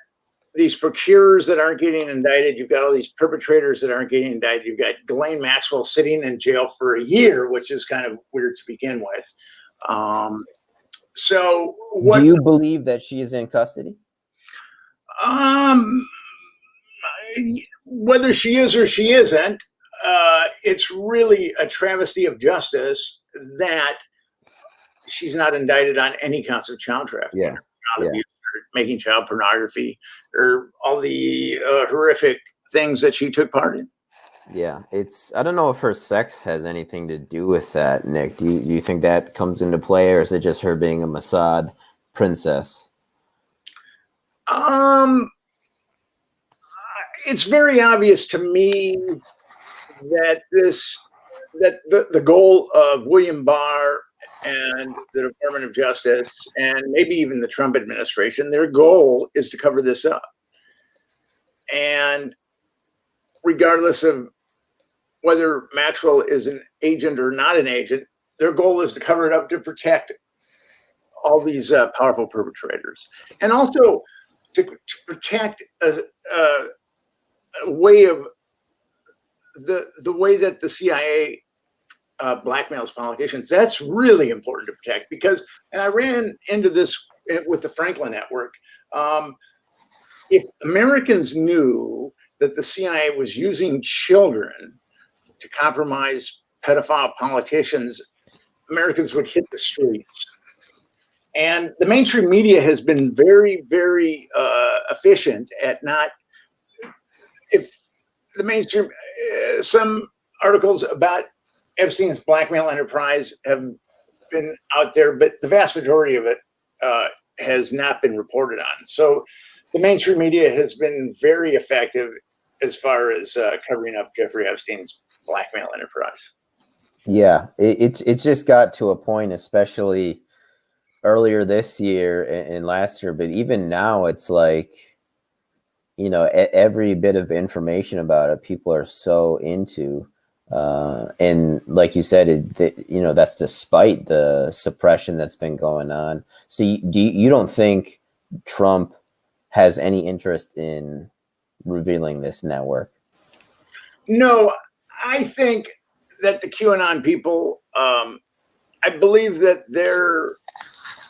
these procurers that aren't getting indicted. You've got all these perpetrators that aren't getting indicted. You've got Ghislaine Maxwell sitting in jail for a year, which is kind of weird to begin with. So what Do you believe that she is in custody? Whether she is or she isn't, it's really a travesty of justice that she's not indicted on any counts of child trafficking, Yeah. child abuse, or making child pornography, or all the horrific things that she took part in. Yeah, I don't know if her sex has anything to do with that, Nick. Do you think that comes into play, or is it just her being a Mossad princess? It's very obvious to me that the goal of William Barr and the Department of Justice, and maybe even the Trump administration, their goal is to cover this up. And regardless of whether Maxwell is an agent or not an agent, their goal is to cover it up to protect all these powerful perpetrators, and also to protect a way of the way that the CIA blackmails politicians. That's really important to protect, because, and I ran into this with the Franklin Network. If Americans knew that the CIA was using children to compromise pedophile politicians, Americans would hit the streets. And the mainstream media has been very, very efficient at not, if the mainstream, some articles about Epstein's blackmail enterprise have been out there, but the vast majority of it has not been reported on. So the mainstream media has been very effective as far as covering up Jeffrey Epstein's blackmail enterprise. Yeah, it just got to a point, especially earlier this year and last year, but even now, it's like, you know, every bit of information about it, people are so into. And like you said, you know, that's despite the suppression that's been going on. So you don't think Trump has any interest in revealing this network? No, I think that the QAnon people, I believe that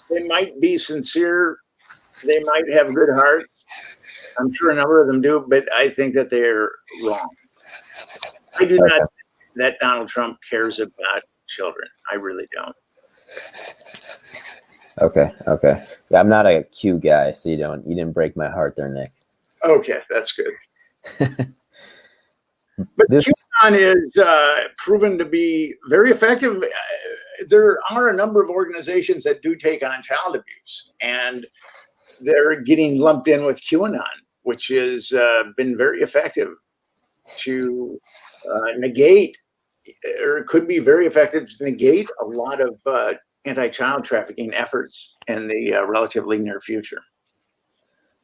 they might be sincere. They might have good hearts. I'm sure a number of them do, but I think that they're wrong. I do not think that Donald Trump cares about children. I really don't. Okay. Yeah, I'm not a Q guy, so you didn't break my heart there, Nick. Okay, that's good. But QAnon is proven to be very effective. There are a number of organizations that do take on child abuse, and they're getting lumped in with QAnon, which has been very effective to negate, or it could be very effective to negate a lot of anti-child trafficking efforts in the relatively near future.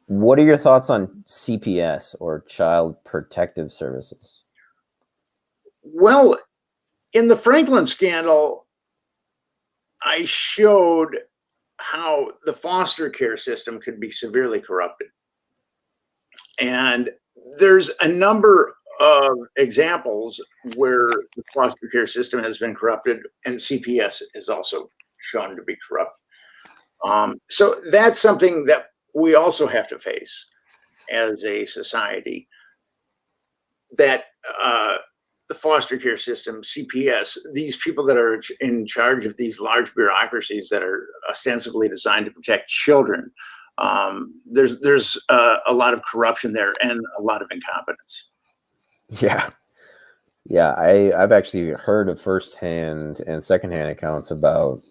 What are your thoughts on CPS, or Child Protective Services? Well, in the Franklin scandal, I showed how the foster care system could be severely corrupted. And there's a number of examples where the foster care system has been corrupted, and CPS is also shown to be corrupt. So that's something that we also have to face as a society, that the foster care system, CPS, these people that are in charge of these large bureaucracies that are ostensibly designed to protect children, there's a lot of corruption there and a lot of incompetence. Yeah. I've actually heard of firsthand and secondhand accounts about,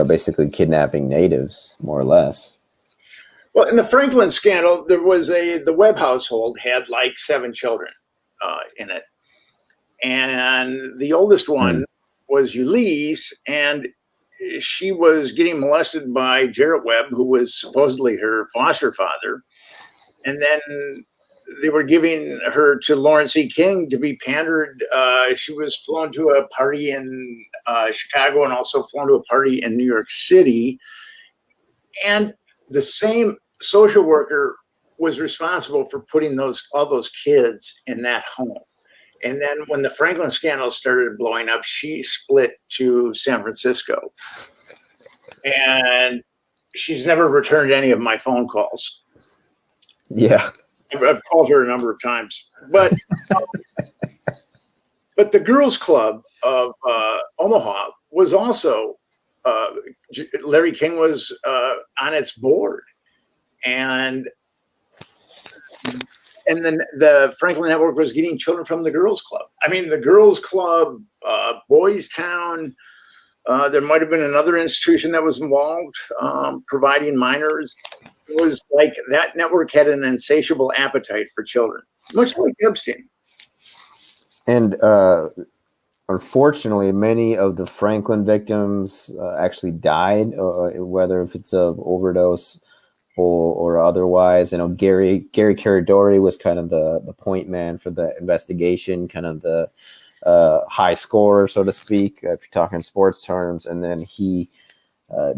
basically kidnapping natives, more or less. Well, in the Franklin scandal, there was the Webb household had like 7 children in it. And the oldest one was Ulysses, and she was getting molested by Jarrett Webb, who was supposedly her foster father. And then they were giving her to Lawrence E. King to be pandered. She was flown to a party in Chicago, and also flown to a party in New York City. And the same social worker was responsible for putting all those kids in that home. And then when the Franklin scandal started blowing up, she split to San Francisco. And she's never returned any of my phone calls. Yeah. I've called her a number of times. But the girls' club of Omaha was also, Larry King was on its board. And then the Franklin Network was getting children from the girls' club. I mean, the girls' club, Boys Town, there might have been another institution that was involved, providing minors. It was like that network had an insatiable appetite for children, much like Epstein. And unfortunately, many of the Franklin victims actually died, whether if it's of overdose or otherwise. You know, Gary Carridore was kind of the point man for the investigation, kind of the high scorer, so to speak, if you're talking sports terms. And then he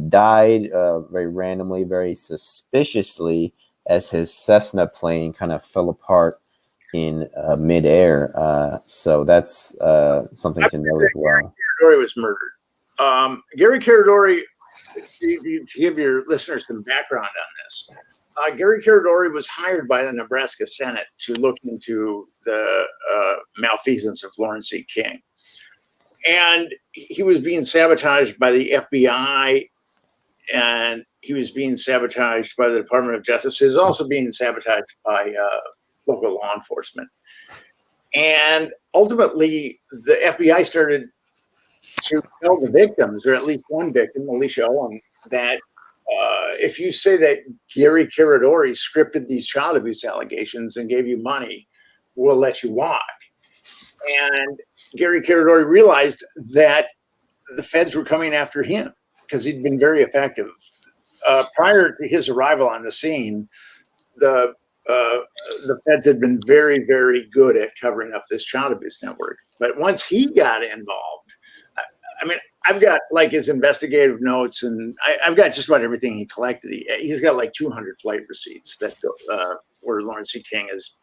died very randomly, very suspiciously, as his Cessna plane kind of fell apart in midair. So that's something to know as well. Gary Carridore was murdered. Gary Carridore, to give your listeners some background on this, Gary Carridore was hired by the Nebraska Senate to look into the malfeasance of Lawrence C. King. And he was being sabotaged by the FBI, and he was being sabotaged by the Department of Justice. He was also being sabotaged by local law enforcement. And ultimately, the FBI started to tell the victims, or at least one victim, Alicia Owen, that if you say that Gary Carridore scripted these child abuse allegations and gave you money, we'll let you walk. And Gary Carridore realized that the feds were coming after him because he'd been very effective. Prior to his arrival on the scene, the feds had been very, very good at covering up this child abuse network. But once he got involved, I mean, I've got like his investigative notes, and I've got just about everything he collected. He's got like 200 flight receipts that where Lawrence C. King is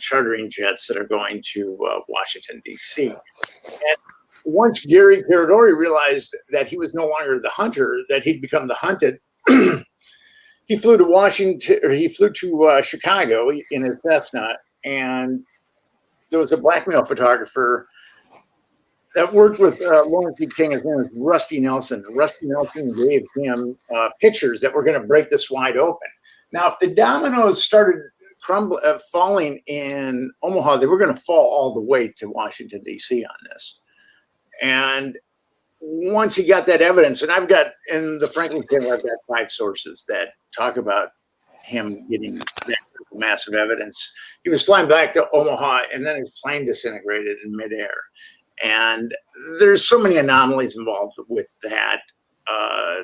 chartering jets that are going to Washington, D.C. And once Gary Carridore realized that he was no longer the hunter, that he'd become the hunted, he flew to Washington, or he flew to Chicago in his Cessna, and there was a blackmail photographer that worked with Lawrence C. King. His name was Rusty Nelson. Rusty Nelson gave him pictures that were going to break this wide open. Now, if the dominoes started falling in Omaha, they were going to fall all the way to Washington, D.C. on this. And once he got that evidence, and I've got in the Franklin case, I've got 5 sources that talk about him getting that massive evidence. He was flying back to Omaha, and then his plane disintegrated in midair. And there's so many anomalies involved with that.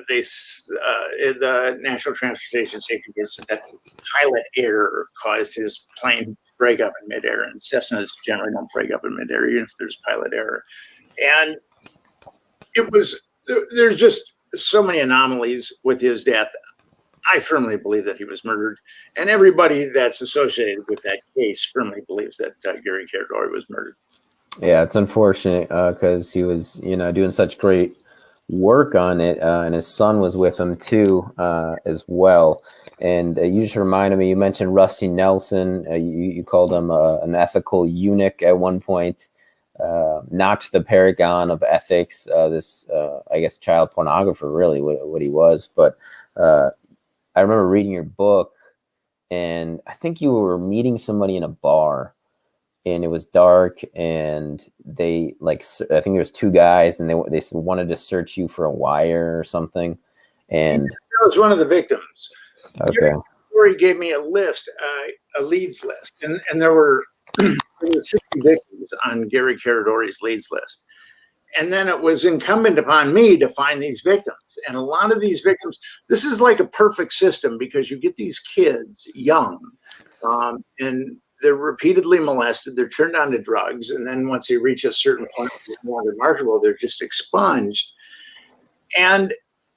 The National Transportation Safety Board said that pilot error caused his plane to break up in midair, and Cessnas generally don't break up in midair, even if there's pilot error. And there's just so many anomalies with his death. I firmly believe that he was murdered, and everybody that's associated with that case firmly believes that Gary Carridore was murdered. Yeah, it's unfortunate because he was, doing such great work on it, and his son was with him too, as well. And you just reminded me, you mentioned Rusty Nelson. You called him an ethical eunuch at one point. Not the paragon of ethics. I guess, child pornographer, really, what he was. But I remember reading your book, and I think you were meeting somebody in a bar. And it was dark, and they I think there was 2 guys, and they wanted to search you for a wire or something. And that was one of the victims. Okay. Gary gave me a list, a leads list, and there were 60 victims on Gary Carridore's leads list. And then it was incumbent upon me to find these victims. And a lot of these victims, this is like a perfect system because you get these kids young, and they're repeatedly molested, they're turned on to drugs, and then once they reach a certain point, more remarkable, they're just expunged. And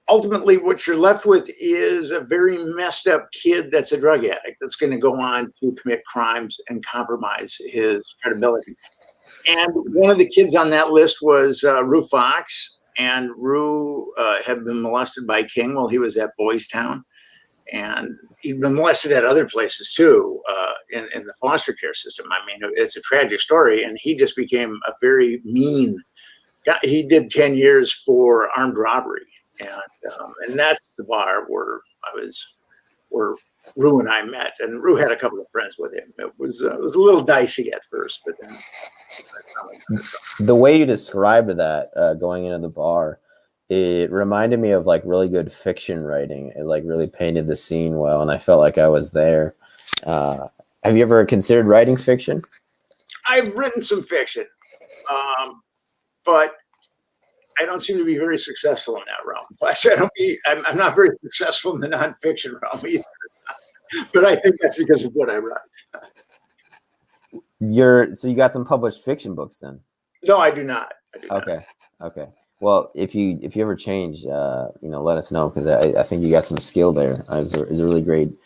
ultimately what you're left with is a very messed up kid that's a drug addict that's going to go on to commit crimes and compromise his credibility. And one of the kids on that list was Rue Fox, and Rue had been molested by King while he was at Boys Town, and he'd been molested at other places too, in the foster care system. I mean, it's a tragic story, and he just became a very mean guy. He did 10 years for armed robbery, and that's the bar where Rue and I met, and Rue had a couple of friends with him. It was a little dicey at first, but then The way you described that going into the bar, it reminded me of like really good fiction writing. It like really painted the scene well, and I felt like I was there. Have you ever considered writing fiction? I've written some fiction, but I don't seem to be very successful in that realm. Plus, I'm not very successful in the nonfiction realm either. But I think that's because of what I write. So you got some published fiction books then? No, I do not. Okay. Well, if you ever change, let us know, because I think you got some skill there. It was a really great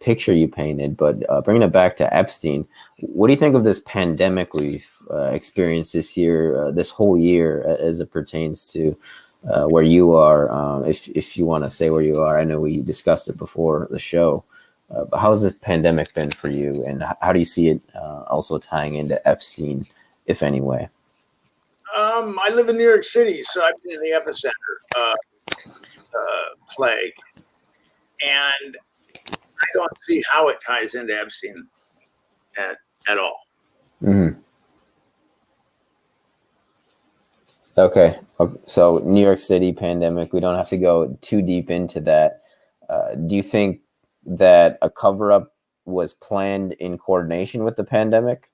picture you painted. But bringing it back to Epstein, what do you think of this pandemic we've experienced this year, this whole year, as it pertains to where you are? If you want to say where you are, I know we discussed it before the show. But how has the pandemic been for you, and how do you see it also tying into Epstein, if any way? I live in New York City, so I've been in the epicenter of plague, and I don't see how it ties into Epstein at all. Mm-hmm. Okay, so New York City pandemic, we don't have to go too deep into that. Do you think that a cover-up was planned in coordination with the pandemic?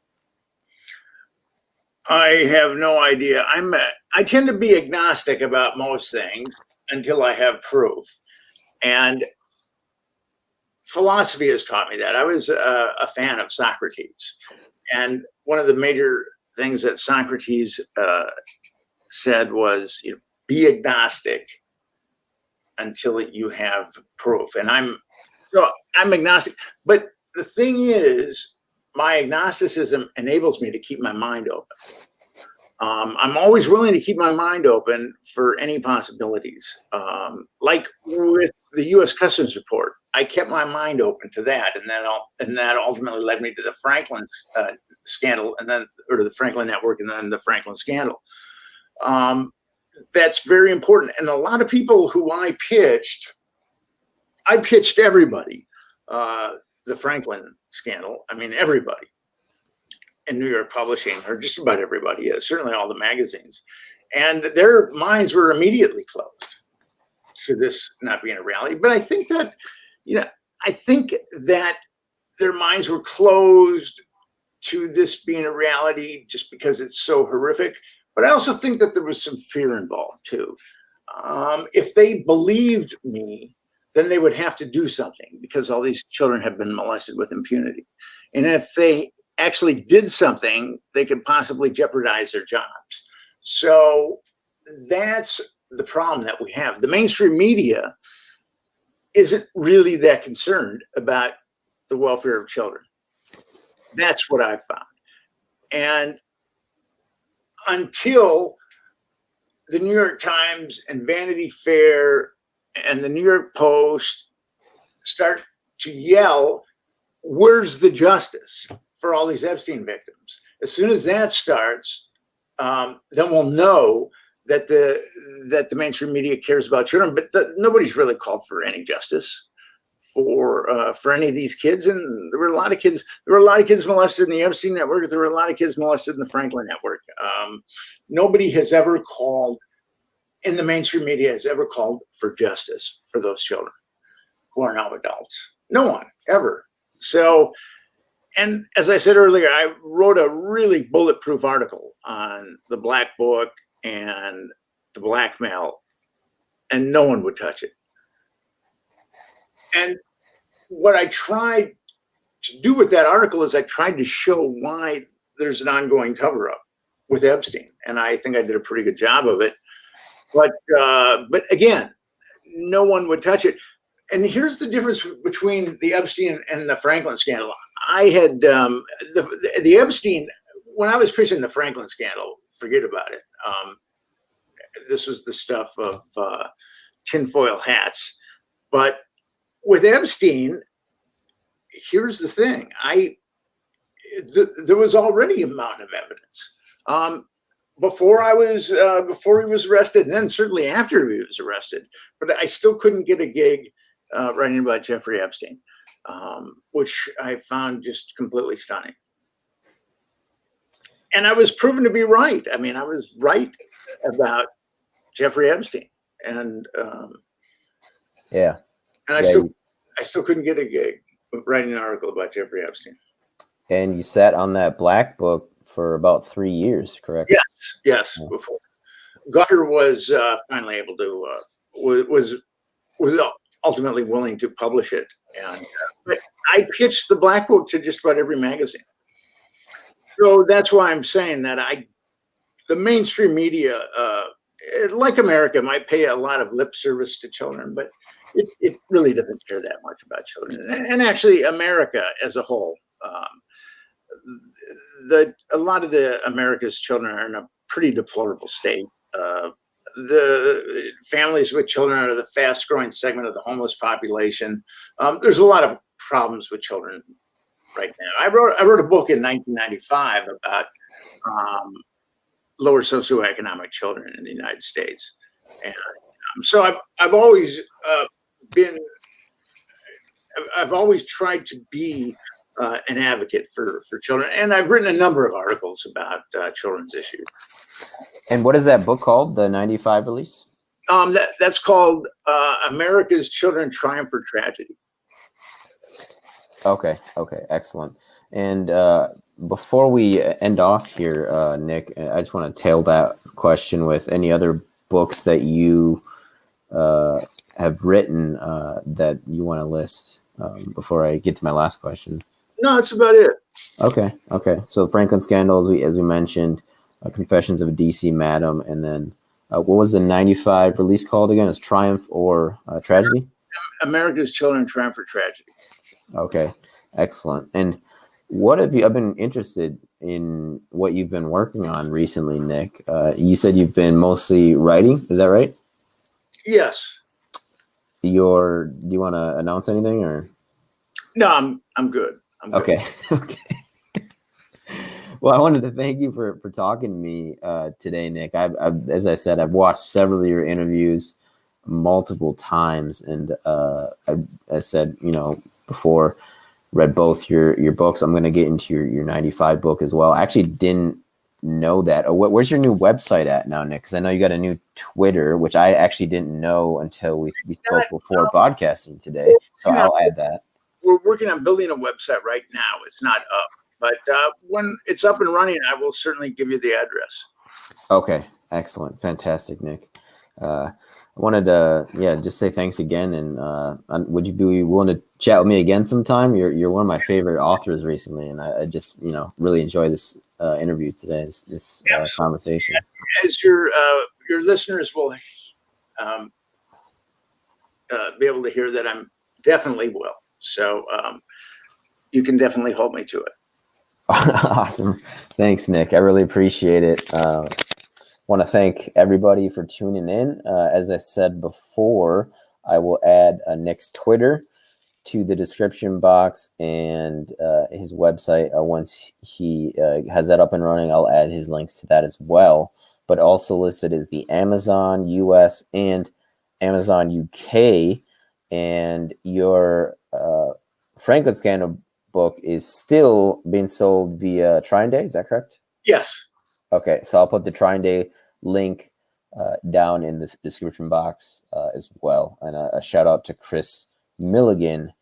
I have no idea. I tend to be agnostic about most things until I have proof. And philosophy has taught me that. I was a fan of Socrates. And one of the major things that Socrates said was, be agnostic until you have proof. And I'm agnostic. But the thing is, my agnosticism enables me to keep my mind open. I'm always willing to keep my mind open for any possibilities. Like with the U.S. Customs report, I kept my mind open to that, and that ultimately led me to the Franklin scandal, or the Franklin network, and then the Franklin scandal. That's very important. And a lot of people who I pitched everybody. The Franklin scandal. I mean, everybody in New York publishing, or just about everybody, certainly all the magazines, and their minds were immediately closed to this not being a reality. But I think that, their minds were closed to this being a reality just because it's so horrific. But I also think that there was some fear involved too. If they believed me, then they would have to do something, because all these children have been molested with impunity. And if they actually did something, they could possibly jeopardize their jobs. So that's the problem that we have. The mainstream media isn't really that concerned about the welfare of children. That's what I found. And until the New York Times and Vanity Fair and the New York Post start to yell, where's the justice for all these Epstein victims? As soon as that starts, then we'll know that the mainstream media cares about children, but nobody's really called for any justice for any of these kids. And there were a lot of kids molested in the Epstein network. There were a lot of kids molested in the Franklin network. Nobody has ever called, in the mainstream media, has ever called for justice for those children who are now adults. No one ever. So, and as I said earlier, I wrote a really bulletproof article on the Black Book and the Blackmail, and no one would touch it. And what I tried to do with that article is I tried to show why there's an ongoing cover-up with Epstein. And I think I did a pretty good job of it. But again, no one would touch it. And here's the difference between the Epstein and the Franklin scandal. I had the Epstein, when I was pitching the Franklin scandal, forget about it. This was the stuff of tinfoil hats. But with Epstein, here's the thing. There was already a mountain of evidence. Before he was arrested, and then certainly after he was arrested, but I still couldn't get a gig writing about Jeffrey Epstein, which I found just completely stunning. And I was proven to be right. I mean, I was right about Jeffrey Epstein, and Yeah. and I still couldn't get a gig writing an article about Jeffrey Epstein. And you sat on that black book for about 3 years, correct? Yes. Yeah. Before Gutter was finally able to was ultimately willing to publish it, and but I pitched the black book to just about every magazine. So that's why I'm saying that the mainstream media, like America, might pay a lot of lip service to children, but it really doesn't care that much about children. And actually, America as a whole, a lot of America's children are in a pretty deplorable state. The families with children are the fast growing segment of the homeless population. There's a lot of problems with children right now. I wrote a book in 1995 about lower socioeconomic children in the United States, and so I've always tried to be an advocate for children, and I've written a number of articles about children's issues. And what is that book called, the 95 release? That's called America's Children Triumph or Tragedy. Okay, excellent. And before we end off here, Nick, I just want to tail that question with any other books that you have written that you want to list before I get to my last question. No, that's about it. Okay. So Franklin Scandal, as we mentioned, Confessions of a DC Madam, and then what was the 95 release called again? It's Triumph or Tragedy? America's Children Triumph or Tragedy. Okay, excellent. And what have you? I've been interested in what you've been working on recently, Nick. You said you've been mostly writing. Is that right? Yes. Do you want to announce anything or? No, I'm good. Okay. Well, I wanted to thank you for talking to me today, Nick. I've, as I said, I've watched several of your interviews multiple times, and I said, before, read both your books. I'm going to get into your 95 book as well. I actually didn't know that. Where's your new website at now, Nick? Because I know you got a new Twitter, which I actually didn't know until we spoke before broadcasting today. So I'll add that. We're working on building a website right now. It's not up. But when it's up and running, I will certainly give you the address. Okay, excellent, fantastic, Nick. I wanted to, just say thanks again, and would you be willing to chat with me again sometime? You're one of my favorite authors recently, and I just really enjoy this interview today, this conversation. As your listeners will be able to hear that I'm definitely will. So you can definitely hold me to it. Awesome. Thanks, Nick. I really appreciate it. Want to thank everybody for tuning in. As I said before, I will add Nick's Twitter to the description box and his website. Once he has that up and running, I'll add his links to that as well. But also listed is the Amazon US and Amazon UK. And your Franklin Scandal book is still being sold via Trine Day. Is that correct? Yes. Okay, so I'll put the Trine Day link down in the description box as well. And a shout out to Chris Milligan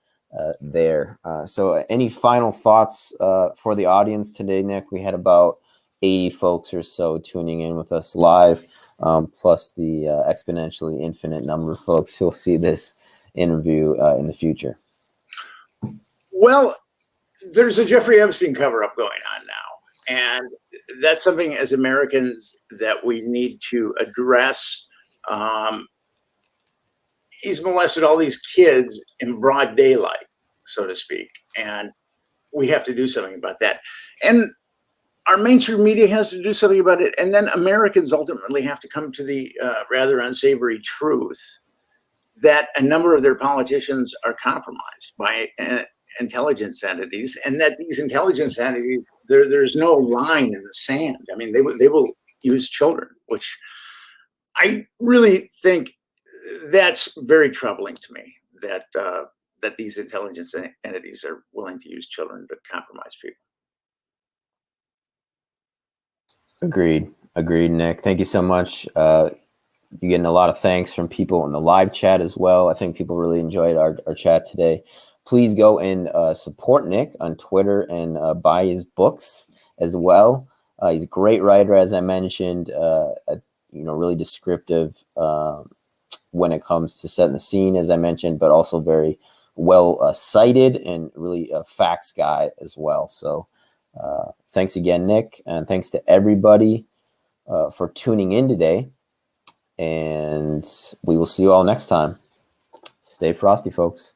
there. So any final thoughts for the audience today, Nick? We had about 80 folks or so tuning in with us live, plus the exponentially infinite number of folks who'll see this interview in the future. Well, there's a Jeffrey Epstein cover-up going on now, and that's something as Americans that we need to address. he's molested all these kids in broad daylight, so to speak. And we have to do something about that. And our mainstream media has to do something about it. And then Americans ultimately have to come to the rather unsavory truth that a number of their politicians are compromised by intelligence entities, and that these intelligence entities, there's no line in the sand. I mean, they will use children, which I really think that's very troubling to me, that that these intelligence entities are willing to use children to compromise people. Agreed, Nick. Thank you so much. You're getting a lot of thanks from people in the live chat as well. I think people really enjoyed our chat today. Please go and support Nick on Twitter and buy his books as well. He's a great writer, as I mentioned, really descriptive when it comes to setting the scene, as I mentioned, but also very well cited and really a facts guy as well. So thanks again, Nick, and thanks to everybody for tuning in today. And we will see you all next time. Stay frosty, folks.